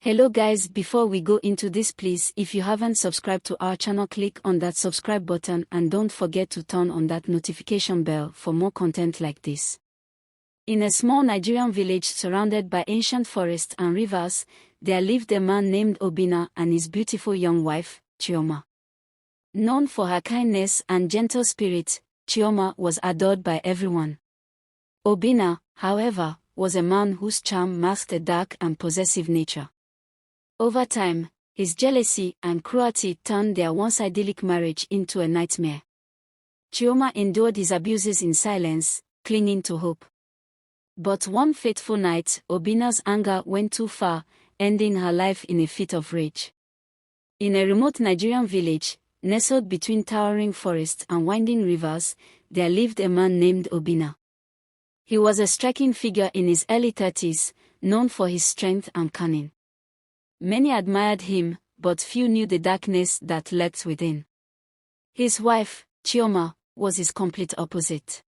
Hello guys, before we go into this, please, if you haven't subscribed to our channel, click on that subscribe button and don't forget to turn on that notification bell for more content like this. In a small Nigerian village surrounded by ancient forests and rivers, there lived a man named Obinna and his beautiful young wife, Chioma. Known for her kindness and gentle spirit, Chioma was adored by everyone. Obinna, however, was a man whose charm masked a dark and possessive nature. Over time, his jealousy and cruelty turned their once idyllic marriage into a nightmare. Chioma endured his abuses in silence, clinging to hope. But one fateful night, Obinna's anger went too far, ending her life in a fit of rage. In a remote Nigerian village, nestled between towering forests and winding rivers, there lived a man named Obinna. He was a striking figure in his early 30s, known for his strength and cunning. Many admired him, but few knew the darkness that lurked within. His wife, Chioma, was his complete opposite.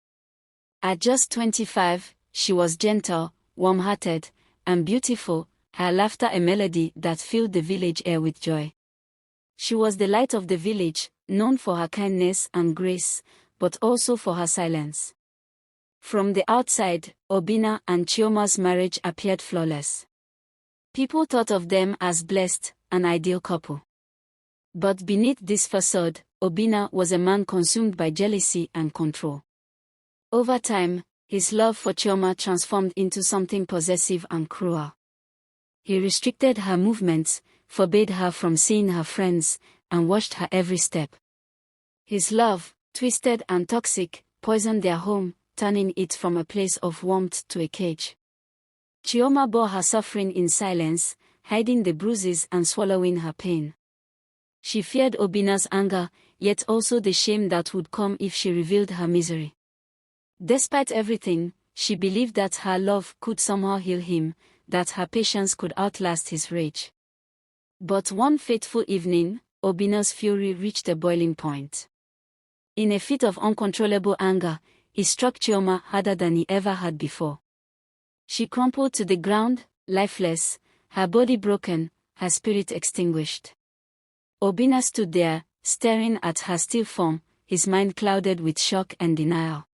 At just 25, she was gentle, warm-hearted, and beautiful, her laughter a melody that filled the village air with joy. She was the light of the village, known for her kindness and grace, but also for her silence. From the outside, Obinna and Chioma's marriage appeared flawless. People thought of them as blessed, an ideal couple. But beneath this facade, Obinna was a man consumed by jealousy and control. Over time, his love for Chioma transformed into something possessive and cruel. He restricted her movements, forbade her from seeing her friends, and watched her every step. His love, twisted and toxic, poisoned their home, turning it from a place of warmth to a cage. Chioma bore her suffering in silence, hiding the bruises and swallowing her pain. She feared Obinna's anger, yet also the shame that would come if she revealed her misery. Despite everything, she believed that her love could somehow heal him, that her patience could outlast his rage. But one fateful evening, Obinna's fury reached a boiling point. In a fit of uncontrollable anger, he struck Chioma harder than he ever had before. She crumpled to the ground, lifeless, her body broken, her spirit extinguished. Obinna stood there, staring at her still form, his mind clouded with shock and denial.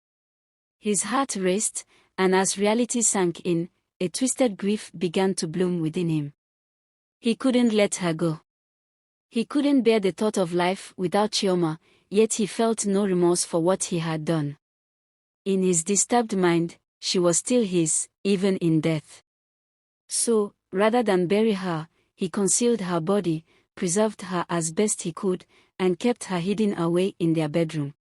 His heart raced, and as reality sank in, a twisted grief began to bloom within him. He couldn't let her go. He couldn't bear the thought of life without Chioma, yet he felt no remorse for what he had done. In his disturbed mind, she was still his, even in death. So, rather than bury her, he concealed her body, preserved her as best he could, and kept her hidden away in their bedroom.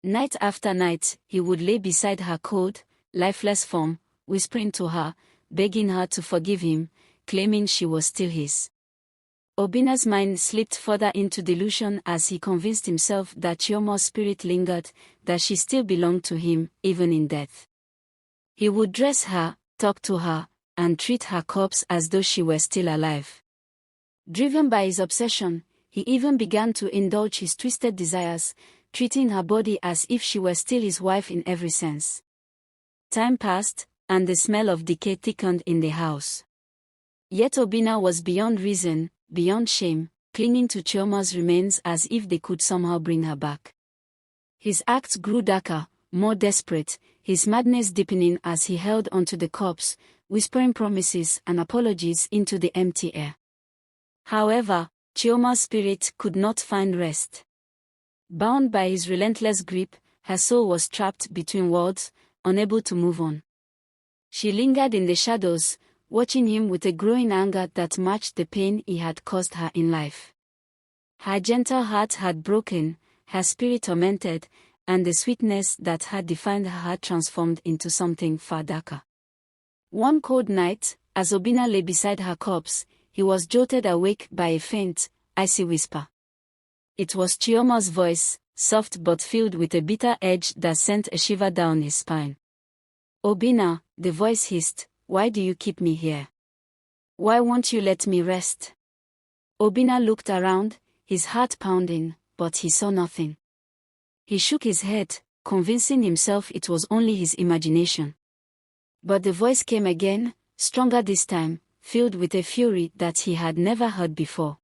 Night after night, he would lay beside her cold, lifeless form, whispering to her, begging her to forgive him, claiming she was still his. Obinna's mind slipped further into delusion as he convinced himself that Chioma's spirit lingered, that she still belonged to him, even in death. He would dress her, talk to her, and treat her corpse as though she were still alive. Driven by his obsession, he even began to indulge his twisted desires, treating her body as if she were still his wife in every sense. Time passed, and the smell of decay thickened in the house. Yet Obinna was beyond reason, beyond shame, clinging to Chioma's remains as if they could somehow bring her back. His acts grew darker, more desperate, his madness deepening as he held onto the corpse, whispering promises and apologies into the empty air. However, Chioma's spirit could not find rest. Bound by his relentless grip, her soul was trapped between worlds, unable to move on. She lingered in the shadows, watching him with a growing anger that matched the pain he had caused her in life. Her gentle heart had broken, her spirit tormented, and the sweetness that had defined her had transformed into something far darker. One cold night, as Obinna lay beside her corpse, he was jolted awake by a faint, icy whisper. It was Chioma's voice, soft but filled with a bitter edge that sent a shiver down his spine. "Obinna," the voice hissed, "why do you keep me here? Why won't you let me rest?" Obinna looked around, his heart pounding, but he saw nothing. He shook his head, convincing himself it was only his imagination. But the voice came again, stronger this time, filled with a fury that he had never heard before.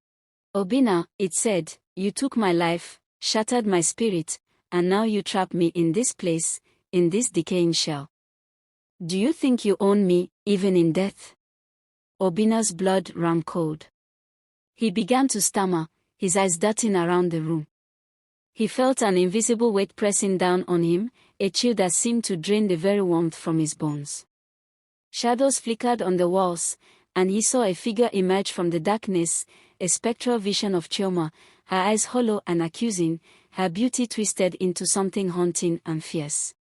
"Obinna," it said, "you took my life, shattered my spirit, and now you trap me in this place, in this decaying shell. Do you think you own me, even in death?" Obinna's blood ran cold. He began to stammer, his eyes darting around the room. He felt an invisible weight pressing down on him, a chill that seemed to drain the very warmth from his bones. Shadows flickered on the walls, and he saw a figure emerge from the darkness, a spectral vision of Chioma, her eyes hollow and accusing, her beauty twisted into something haunting and fierce.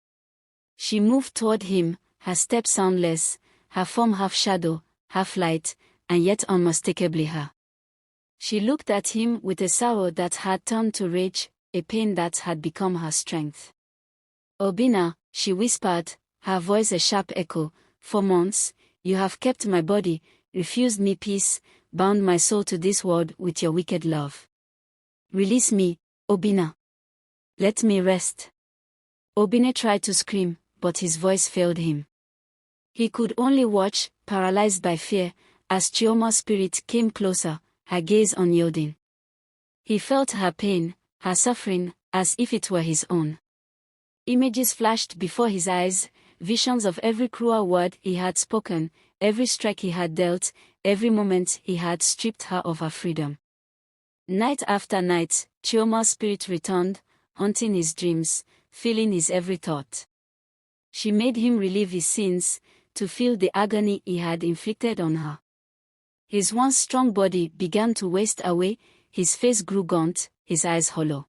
She moved toward him, her step soundless, her form half shadow, half light, and yet unmistakably her. She looked at him with a sorrow that had turned to rage, a pain that had become her strength. "Obinna," she whispered, her voice a sharp echo, "for months, you have kept my body, refused me peace, bound my soul to this world with your wicked love. Release me, Obinna. Let me rest." Obinna tried to scream, but his voice failed him. He could only watch, paralyzed by fear, as Chioma's spirit came closer, her gaze unyielding. He felt her pain, her suffering, as if it were his own. Images flashed before his eyes, visions of every cruel word he had spoken, every strike he had dealt, every moment he had stripped her of her freedom. Night after night, Chioma's spirit returned, haunting his dreams, filling his every thought. She made him relive his sins, to feel the agony he had inflicted on her. His once strong body began to waste away, his face grew gaunt, his eyes hollow.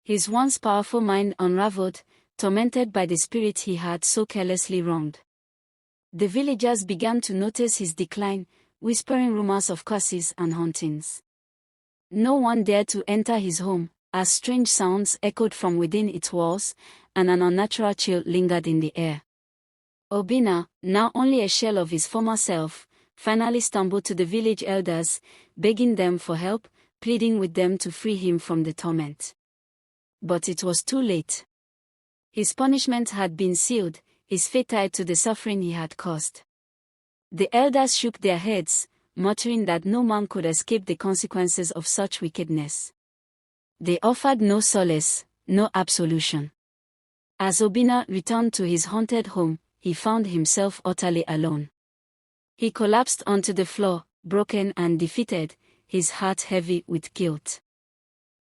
His once powerful mind unraveled, tormented by the spirit he had so carelessly wronged. The villagers began to notice his decline, whispering rumors of curses and hauntings. No one dared to enter his home, as strange sounds echoed from within its walls, and an unnatural chill lingered in the air. Obinna, now only a shell of his former self, finally stumbled to the village elders, begging them for help, pleading with them to free him from the torment. But it was too late. His punishment had been sealed, his fate tied to the suffering he had caused. The elders shook their heads, muttering that no man could escape the consequences of such wickedness. They offered no solace, no absolution. As Obinna returned to his haunted home, he found himself utterly alone. He collapsed onto the floor, broken and defeated, his heart heavy with guilt.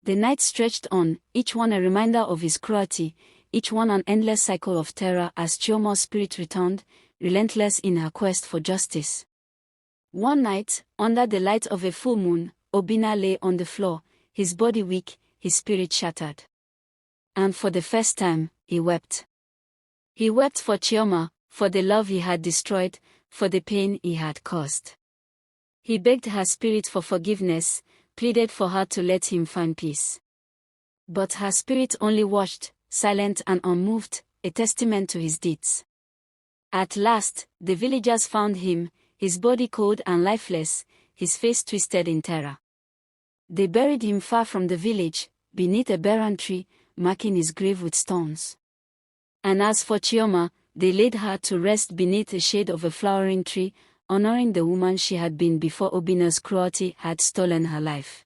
The night stretched on, each one a reminder of his cruelty, each one an endless cycle of terror as Chioma's spirit returned, relentless in her quest for justice. One night, under the light of a full moon, Obinna lay on the floor, his body weak, his spirit shattered. And for the first time, he wept. He wept for Chioma, for the love he had destroyed, for the pain he had caused. He begged her spirit for forgiveness, pleaded for her to let him find peace. But her spirit only watched, silent and unmoved, a testament to his deeds. At last, the villagers found him, his body cold and lifeless, his face twisted in terror. They buried him far from the village, beneath a barren tree, marking his grave with stones. And as for Chioma, they laid her to rest beneath the shade of a flowering tree, honoring the woman she had been before Obinna's cruelty had stolen her life.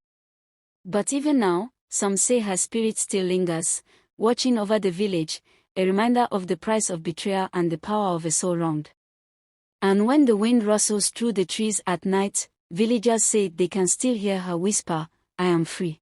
But even now, some say her spirit still lingers, watching over the village, a reminder of the price of betrayal and the power of a soul wronged. And when the wind rustles through the trees at night, villagers say they can still hear her whisper, "I am free."